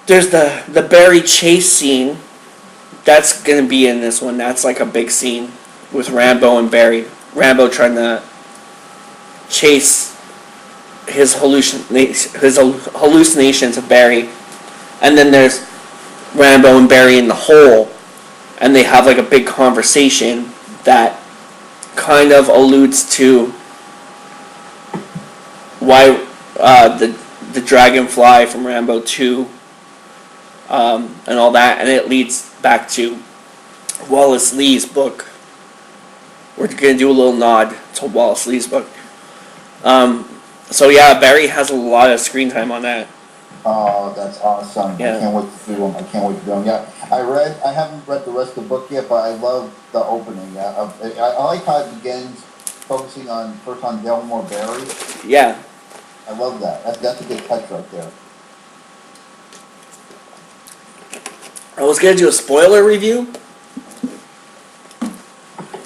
There's the Barry chase scene. That's gonna be in this one. That's like a big scene with Rambo and Barry. Rambo trying to chase his hallucinations of Barry, and then there's Rambo and Barry in the hole, and they have like a big conversation that kind of alludes to why the dragonfly from Rambo 2 and all that, and it leads back to Wallace Lee's book. We're gonna do a little nod to Wallace Lee's book. So yeah, Barry has a lot of screen time on that. Oh, that's awesome! Yeah. I can't wait to do them. I can't wait to do them. Yeah, I haven't read the rest of the book yet, but I love the opening. Yeah, I like how it begins focusing first on Delmore Barry. Yeah. I love that. That's a good touch right there. I was gonna do a spoiler review.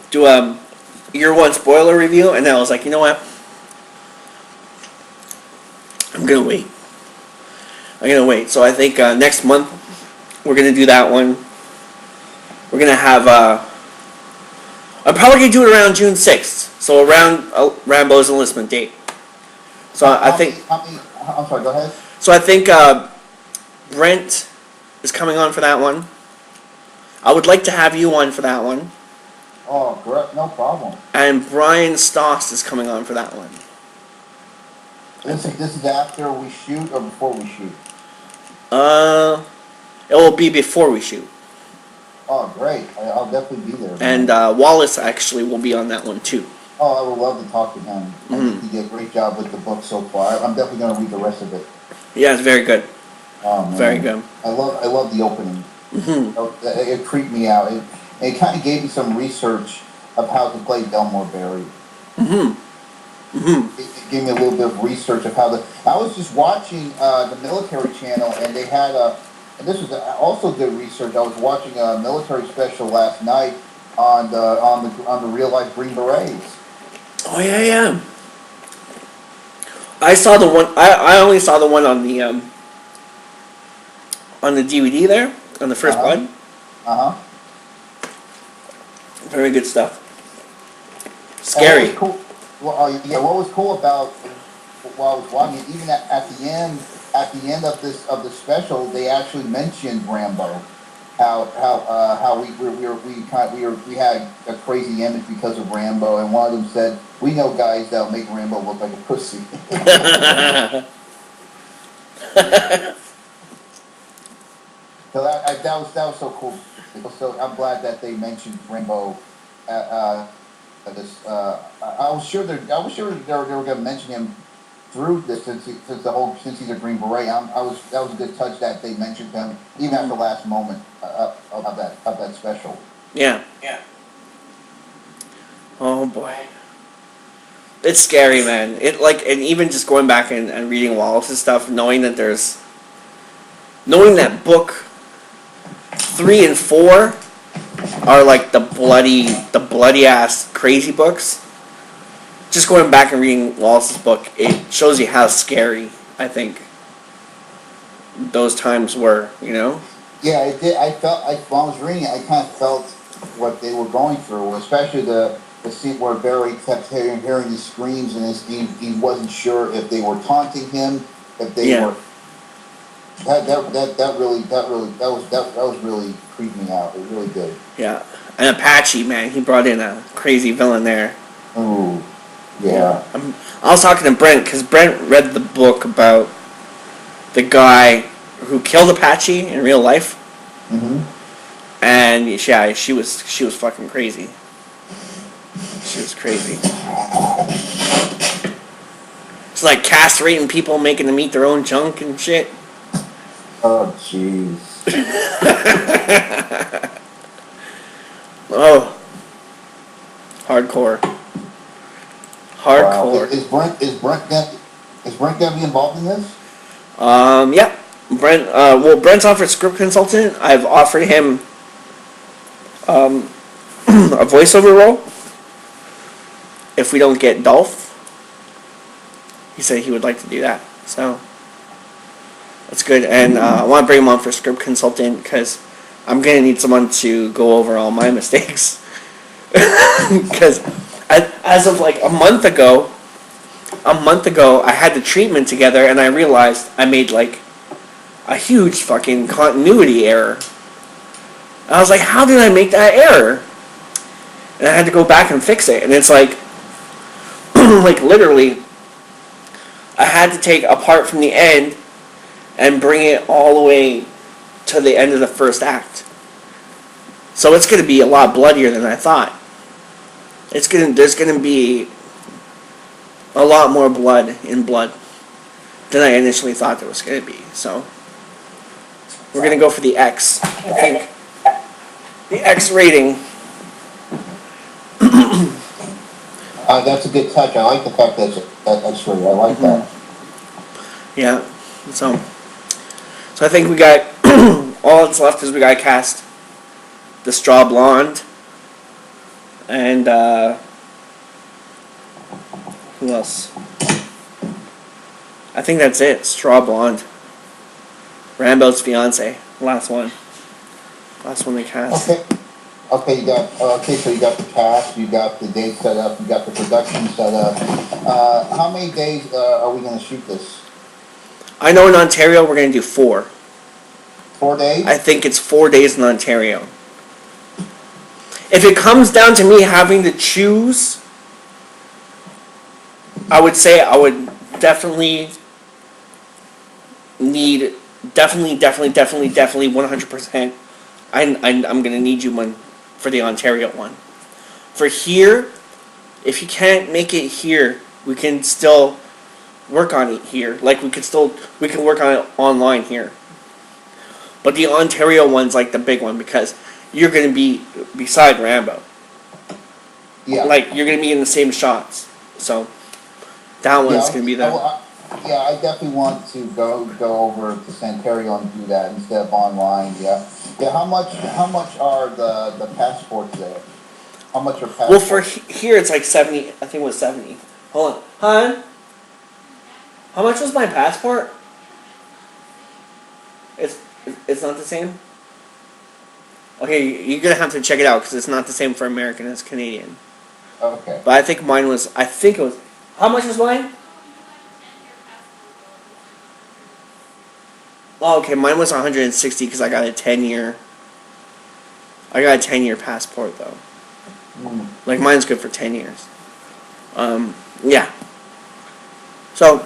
Do a year one spoiler review, and then I was like, you know what? I'm gonna wait. So I think next month we're gonna do that one. We're gonna have. I'm probably gonna do it around June 6th. So around Rambo's enlistment date. So I think. I'm sorry. Go ahead. So I think Brent is coming on for that one. I would like to have you on for that one. Oh, great. No problem. And Brian Stoss is coming on for that one. This is after we shoot or before we shoot? It will be before we shoot. Oh, great. I'll definitely be there. And Wallace actually will be on that one too. Oh, I would love to talk to him. I think he did a great job with the book so far. I'm definitely going to read the rest of it. Yeah, it's very good. Oh, man. Very good. I love the opening. Mm-hmm. It creeped me out. It kind of gave me some research of how to play Delmore Barry. Mm-hmm. Mm-hmm. It gave me a little bit of research of how I was just watching the military channel, and they had and this was also good research. I was watching a military special last night on the real life Green Berets. Oh yeah. I saw the one. I only saw the one on the DVD there on the First Blood. Very good stuff. Scary. Cool. Well, yeah. What was cool about while I was watching it, even at the end of the special, they actually mentioned Rambo. How we had a crazy image because of Rambo, and one of them said, "We know guys that'll make Rambo look like a pussy." So that was so cool. So I'm glad that they mentioned Rambo. I was sure they were going to mention him through this since he's a Green Beret. That was a good touch that they mentioned him even at the last moment of that special. Yeah. Oh boy, it's scary, man. And even just going back and reading Wallace's stuff, knowing that book 3 and 4 are like the bloody ass crazy books. Just going back and reading Wallace's book, it shows you how scary I think those times were. You know? Yeah, it did. While I was reading it, I kind of felt what they were going through, especially the scene where Barry kept hearing these screams, and he wasn't sure if they were taunting him, if they were. That was really creeped me out. It was really good. Yeah, and Apache, man, he brought in a crazy villain there. Ooh, yeah. I was talking to Brent because Brent read the book about the guy who killed Apache in real life. Mm-hmm. And yeah, she was fucking crazy. She was crazy. It's like castrating people, making them eat their own junk and shit. Oh, jeez. Oh. Hardcore. Wow. Is Brent gonna be involved in this? Yeah. Brent's offered script consultant. I've offered him a voiceover role. If we don't get Dolph, he said he would like to do that. So That's good. And I want to bring him on for script consultant because I'm going to need someone to go over all my mistakes. Because as of like a month ago, I had the treatment together and I realized I made like a huge fucking continuity error. I was like, how did I make that error? And I had to go back and fix it. And it's like, like literally, I had to take a part from the end and bring it all the way to the end of the first act. So it's going to be a lot bloodier than I thought. There's going to be a lot more blood than I initially thought there was going to be. So we're going to go for the X, I think. The X rating. That's a good touch. I like the fact that that's right. I like that. Yeah. So I think we got all that's left is we got to cast the Straw Blonde and who else? I think that's it. Straw Blonde. Rambo's fiance. Last one they cast. Okay, so you got the cast, you got the date set up, you got the production set up. How many days are we going to shoot this? I know in Ontario we're going to do 4. 4 days? I think it's 4 days in Ontario. If it comes down to me having to choose, I would say I would definitely need, definitely 100%. I'm going to need you one for the Ontario one. For here, if you can't make it here, we can still work on it here. Like we can work on it online here. But the Ontario one's like the big one because you're going to be beside Rambo. Yeah. Like you're going to be in the same shots. So that one's going to be the. I definitely want to go over to Ontario and do that instead of online. Yeah. Yeah. How much are the passports there? How much are passports? Well, for here it's like 70. I think it was 70. Hold on, hon. How much was my passport? It's not the same? Okay, you're going to have to check it out because it's not the same for American as Canadian. Okay. But I think mine was, how much was mine? Oh, okay, mine was 160 because I got a 10-year passport though. Like mine's good for 10 years. Yeah. So,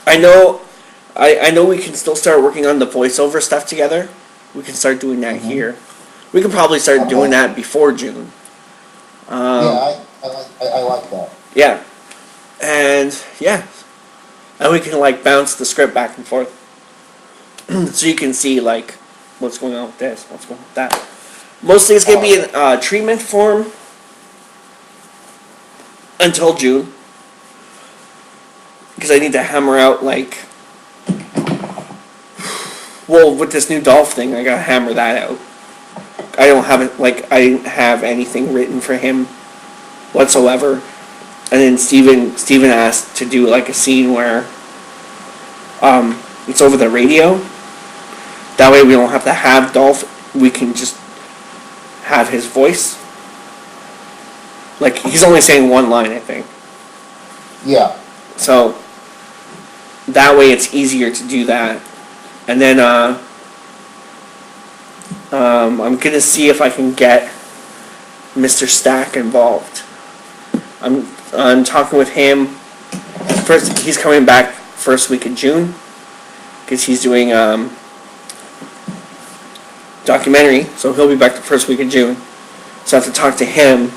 I know we can still start working on the voiceover stuff together. We can start doing that here. We could probably start doing that before June. I like that. Yeah. And we can like bounce the script back and forth. So you can see like what's going on with this, what's going on with that. Mostly it's going to be in treatment form until June. Because I need to hammer out like, well, with this new Dolph thing, I gotta hammer that out. I didn't have anything written for him whatsoever. And then Steven asked to do like a scene where it's over the radio. That way we don't have to have Dolph, we can just have his voice. Like he's only saying one line, I think. Yeah. So that way it's easier to do that. And then I'm gonna see if I can get Mr. Stack involved. I'm talking with him. First, he's coming back first week of June because he's doing documentary, so he'll be back the first week of June. So I have to talk to him.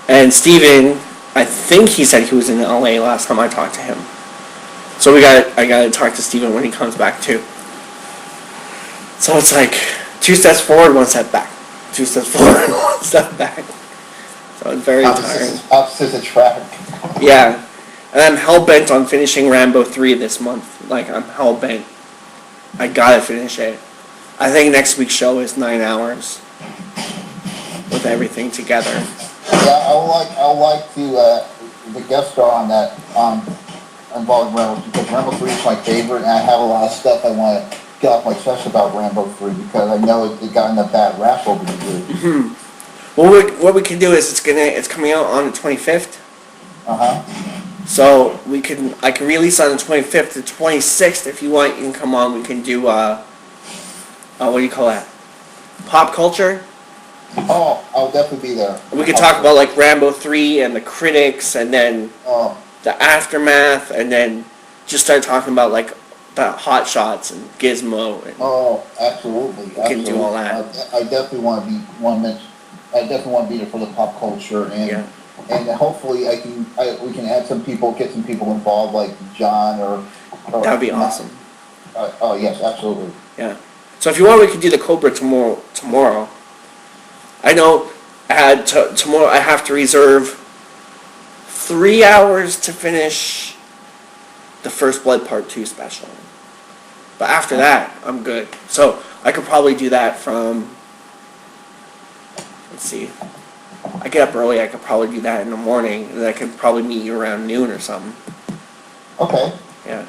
And Steven, I think he said he was in LA last time I talked to him. So I gotta talk to Steven when he comes back too. So it's like 2 steps forward, 1 step back. 2 steps forward, 1 step back. So it's very tiring. Opposite track. Yeah. And I'm hell-bent on finishing Rambo 3 this month. Like, I'm hell-bent. I gotta finish it. I think next week's show is 9 hours. With everything together. Yeah, I would like to, the guest star on that, involved in Rambo because Rambo 3 is my favorite, and I have a lot of stuff I want to get off my chest about Rambo 3 because I know it gotten a bad rap over the years. Well, what we can do is it's coming out on the 25th. So I can release on the 25th. The 26th, if you want, you can come on. We can do what do you call that? Pop culture. Oh, I'll definitely be there. We could talk about like Rambo 3 and the critics, and then the aftermath, and then just start talking about like the hot shots and Gizmo. And absolutely. We can do all that. I definitely want to be I definitely want to be there for the pop culture, and and hopefully we can add some people, get some people involved like John or that would be awesome. Oh yes, absolutely. Yeah. So if you want, we could do the Cobra tomorrow. I know tomorrow I have to reserve 3 hours to finish the First Blood Part 2 special. But after that, I'm good. So I could probably do that from, let's see, I get up early, I could probably do that in the morning, and I could probably meet you around noon or something. Okay. Yeah.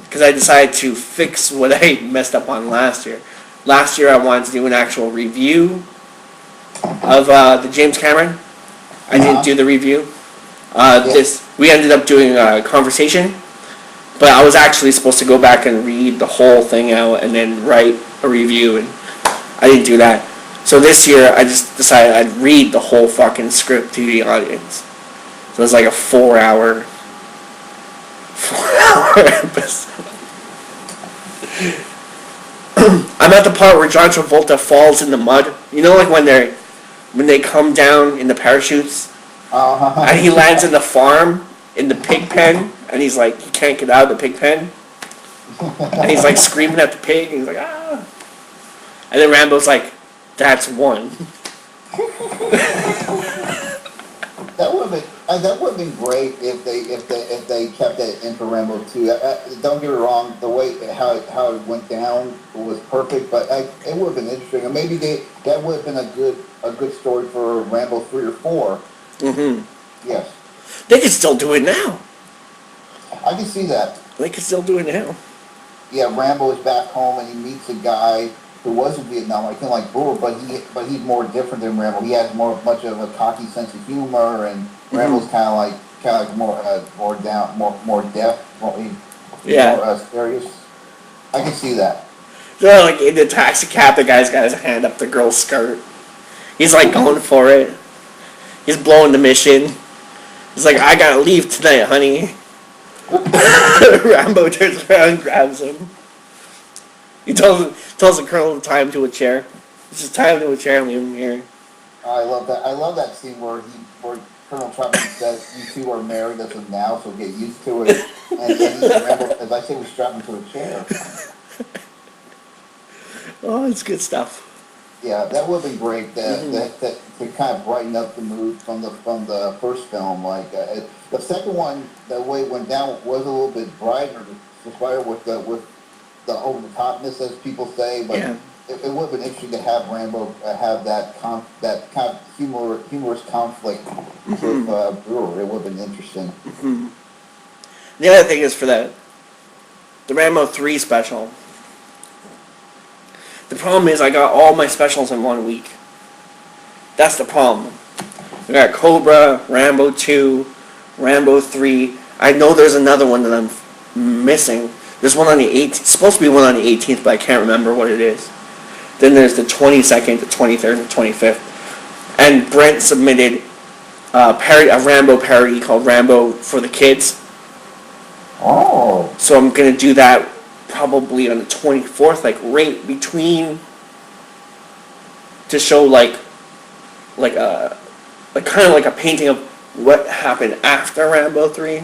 Because I decided to fix what I messed up on last year. Last year I wanted to do an actual review of the James Cameron. I didn't do the review. We ended up doing a conversation, but I was actually supposed to go back and read the whole thing out and then write a review, and I didn't do that. So this year I just decided I'd read the whole fucking script to the audience. So it was like a 4-hour episode. I'm at the part where John Travolta falls in the mud. You know, like when they come down in the parachutes, and he lands in the farm in the pig pen, and he's like, he can't get out of the pig pen, and he's like screaming at the pig, and he's like, ah, and then Rambo's like, that's one. That would have been great if they kept that in for Rambo 2. Don't get me wrong, the way how it went down was perfect, but it would have been interesting. And maybe that would have been a good story for Rambo 3 or 4. Mm-hmm. Yes. They could still do it now. I can see that. They could still do it now. Yeah, Rambo is back home and he meets a guy who was in Vietnam, I kind of like Brewer, but he's more different than Rambo. He has much of a cocky sense of humor, and Rambo's kind of like more down, more deaf, more serious. I can see that. So like in the taxi cab, the guy's got his hand up the girl's skirt. He's like going for it. He's blowing the mission. He's like, I gotta leave tonight, honey. Rambo turns around and grabs him. He tells the colonel to tie him to a chair. He says, tie him to a chair and leave him here. I love that. I love that scene where Colonel Trump says, "You two are married as of now, so get used to it." And then Rambo, as I say, we strap him to a chair. Oh, it's good stuff. Yeah, that would be great. That to kind of brighten up the mood from the first film. Like the second one, the way it went down was a little bit brighter, despite with the over the topness, as people say. But it would have been interesting to have Rambo have that kind of humorous conflict with Brewer. It would have been interesting. Mm-hmm. The other thing is for the Rambo 3 special. The problem is I got all my specials in 1 week. That's the problem. I got Cobra, Rambo 2, Rambo 3. I know there's another one that I'm missing. There's one on the 18th. It's supposed to be one on the 18th, but I can't remember what it is. Then there's the 22nd, the 23rd, and the 25th. And Brent submitted a Rambo parody called Rambo for the Kids. Oh. So I'm going to do that probably on the 24th, like right between, to show like kind of like a painting of what happened after Rambo 3.